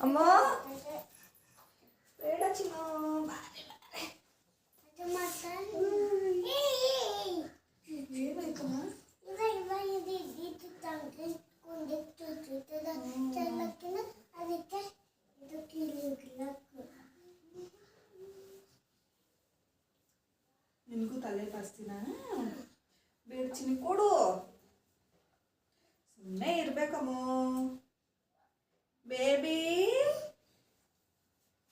ಅಮ್ಮ ಬೇಡ ಚಿನ್ನು ಏನಾಯ್ತಮ್ಮ ನಿನಗೂ ತಲೆ ಬಾಸ್ತಿನ ಬೇಡ ಚಿನ್ನಿ ಕೊಡು ಸುಮ್ಮನೆ ಇರ್ಬೇಕಮ್ಮ ಬೇಬಿ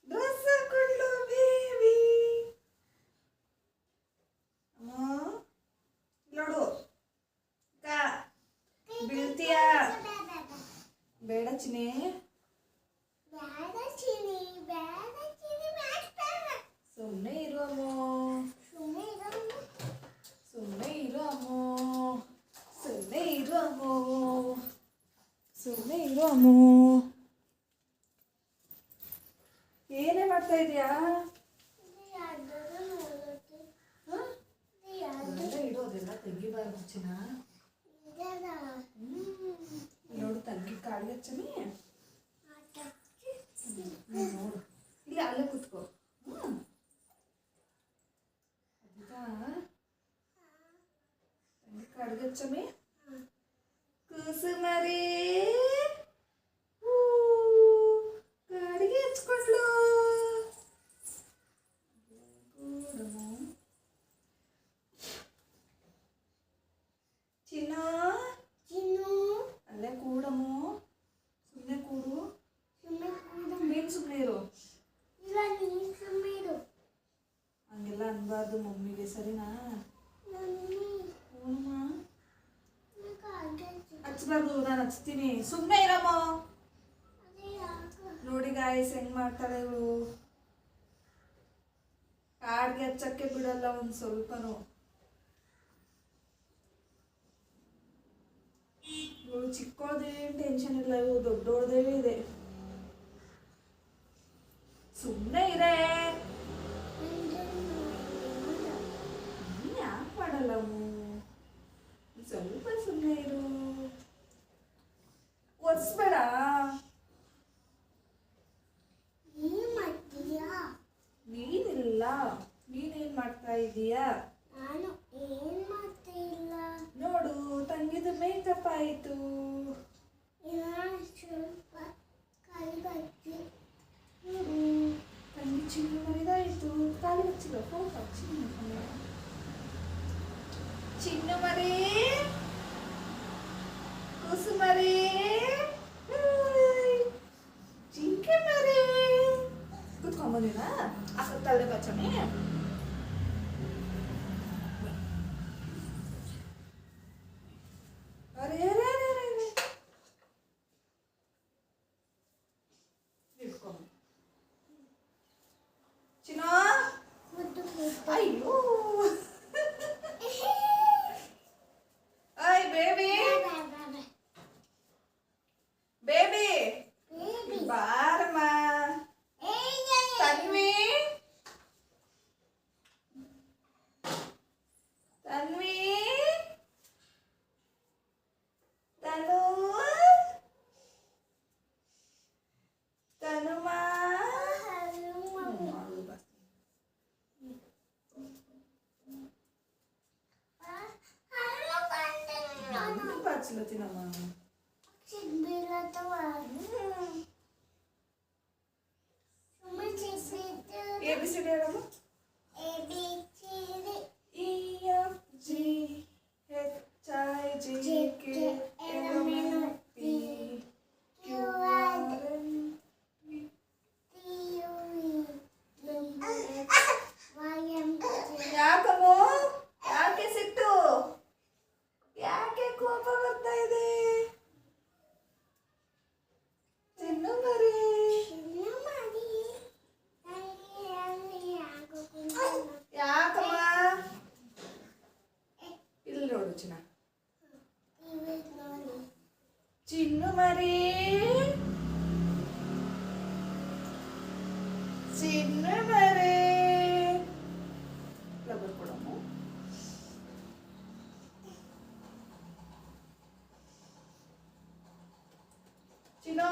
ಡ್ರೆಸ್ ಹಾಕೊಳ್ಳು ಬೇಬಿ ಅಮ್ಮ ನೋಡು ಬೀಳ್ತೀಯ ಬೇಡ ಚಿನ್ನಿ ಸುಮ್ಮನೆ ಇರು ಅಮ್ಮ ಸುಮ್ಮನೆ ಇರು ಅಮ್ಮ ಸುಮ್ಮನೆ ಇರು ಅಮ್ಮ ಸುಮ್ಮನೆ ಇರು ಅಮ್ಮ ಏನೇ ಮಾಡ್ತಾ ಇದೀಯಾ ಇಡೋದೆಲ್ಲ ತೆಗಿಬಾರ್ದು ಚಿನ್ನ ನೋಡು ತಗ್ಗಿ ಕಾಳಿಗೆ ಹಚ್ಚನಿ ನೋಡು ಇಲ್ಲ ಅಲ್ಲೇ ಕೂತ್ಕೋ ತಗ್ಗಿ ಕಾಳಿಗೆ ಹಚ್ಚಮಿ ಕೂಸು ಮರಿ ಕಾಡಿಗೆ ಹಚ್ಕೊಟ್ಲು ಚಿನ್ನ ಅಲ್ಲೇ ಕೂಡಮ್ಮ ಸುಮ್ಮನೆ ಕೂಡು ನೀನು ಸುಮ್ಮನೆ ಇರು ಹಂಗೆಲ್ಲ ಅನ್ಬಾರ್ದು ಮಮ್ಮಿಗೆ ಸರಿನಾ ಹಚ್ಬಾರ್ದು ನಾನು ಹಚ್ತೀನಿ ಸುಮ್ಮನೆ ಇರಮ್ಮ ನೋಡಿ ಗಾಯಸ್ ಹೆಂಗ್ ಮಾಡ್ತಾಳೆ ಇವಳು ಕಾಡ್ಗೆ ಹಚ್ಚಕ್ಕೆ ಬಿಡಲ್ಲ ಒಂದು ಸ್ವಲ್ಪನು ಇವಳು ಚಿಕ್ಕೋಳ್ದೇನು ಟೆನ್ಷನ್ ಇಲ್ಲ ಇವು ದೊಡ್ಡೋಳ್ದೇ ಇದೆ ಸುಮ್ಮನೆ ಇರೇ ಯಾಕೆ ಮಾಡಲ್ಲ ಸ್ವಲ್ಪ ಸುಮ್ಮನೆ ಇರು ಒರೆಸ್ಬೇಡ ನೀನಿಲ್ಲ ನೀನೇನ್ ಮಾಡ್ತಾ ಇದೀಯಾ ನೋಡು ತಂಗಿದು ಮೇಕಪ್ ಆಯಿತು ನೋಡು ತಂಗಿ ಚಿನ್ನು ಮರಿದಾಯಿತು ಕಾಲಿ ಹಚ್ಚಿಲ್ಲ ಫೋಟೋ ಚಿನ್ನು ಮರಿ ಕೂಸು ಮರಿ ಜಿಂಕೆ ಮರಿ ಕುತ್ಕೊಂಬಂದಿನ ತಲೆ ಬಚ್ಚಮಿ ಅರೆ ಇಟ್ಕೊಂಬ ಚಿನ್ನ ಅಯ್ಯೋ ಬೇಬಿ ಬೇಬಿ ಬಾರಮ್ಮ ತನ್ವಿ ತನ್ವಿ ತನು ತನುಮ ತಿನ್ನಮ್ಮ ABCD ಹೇಳಮ್ಮ E F G H I J K L M N P Q R S T U V X Y and Z ಯಾಕಮ್ಮ ಯಾಕೆ ಸಿಟ್ಟು ಯಾಕೆ ಕೋಪ ಬರ್ತಾ ಇದೆ ಚಿನ್ನು ಮರಿ ಯಾಕಮ್ಮ ಇಲ್ಲಿ ನೋಡು ಚಿನ್ನ ಚಿನ್ನು ಮರಿ ಚಿನ್ನು ಮರಿ ರಬ್ಬರ್ ಕೊಡಮ್ಮ ಚಿನ್ನ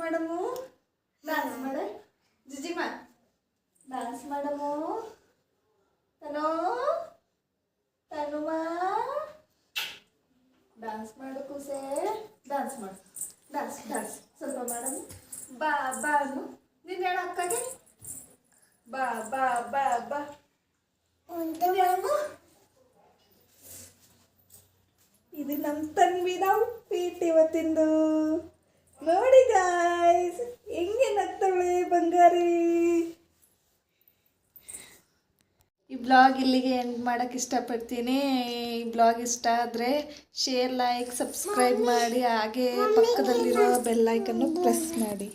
ಮಾಡಮು ಡ್ಯಾನ್ಸ್ ಮಾಡೆ ಜಿಜಿಮಾ ಡ್ಯಾನ್ಸ್ ಮಾಡಮು ತನೋ ತನುಮಾ ಡ್ಯಾನ್ಸ್ ಮಾಡು ಕೂಸೆ ಡ್ಯಾನ್ಸ್ ಮಾಡು ಡ್ಯಾನ್ಸ್ ಡ್ಯಾನ್ಸ್ ಸ್ವಲ್ಪ ಮಾಡಮು ಬಾ ಬಾ ಅನ್ನು ನೀನು ಹೇಳ ಅಕ್ಕಗೆ ಬಾ ಬಾ ಬಾ ಬಾ ಹೇಳಮ್ಮ ಇದು ನಮ್ಮ ತನ್ವಿದ ಔಟ್ಫಿಟ್ ಇವತ್ತಿಂದು ನೋಡಿ ಗಾಯ್ಸ್ ಹೆಂಗೆ ನಗ್ತಾಳೆ ಬಂಗಾರಿ. ಈ ಬ್ಲಾಗ್ ಇಲ್ಲಿಗೆ ಎಂಡ್ ಮಾಡೋಕ್ಕೆ ಇಷ್ಟಪಡ್ತೀನಿ. ಈ ಬ್ಲಾಗ್ ಇಷ್ಟ ಆದರೆ ಶೇರ್ ಲೈಕ್ ಸಬ್ಸ್ಕ್ರೈಬ್ ಮಾಡಿ, ಹಾಗೆ ಪಕ್ಕದಲ್ಲಿರೋ ಬೆಲ್ ಐಕನ್ನು ಪ್ರೆಸ್ ಮಾಡಿ.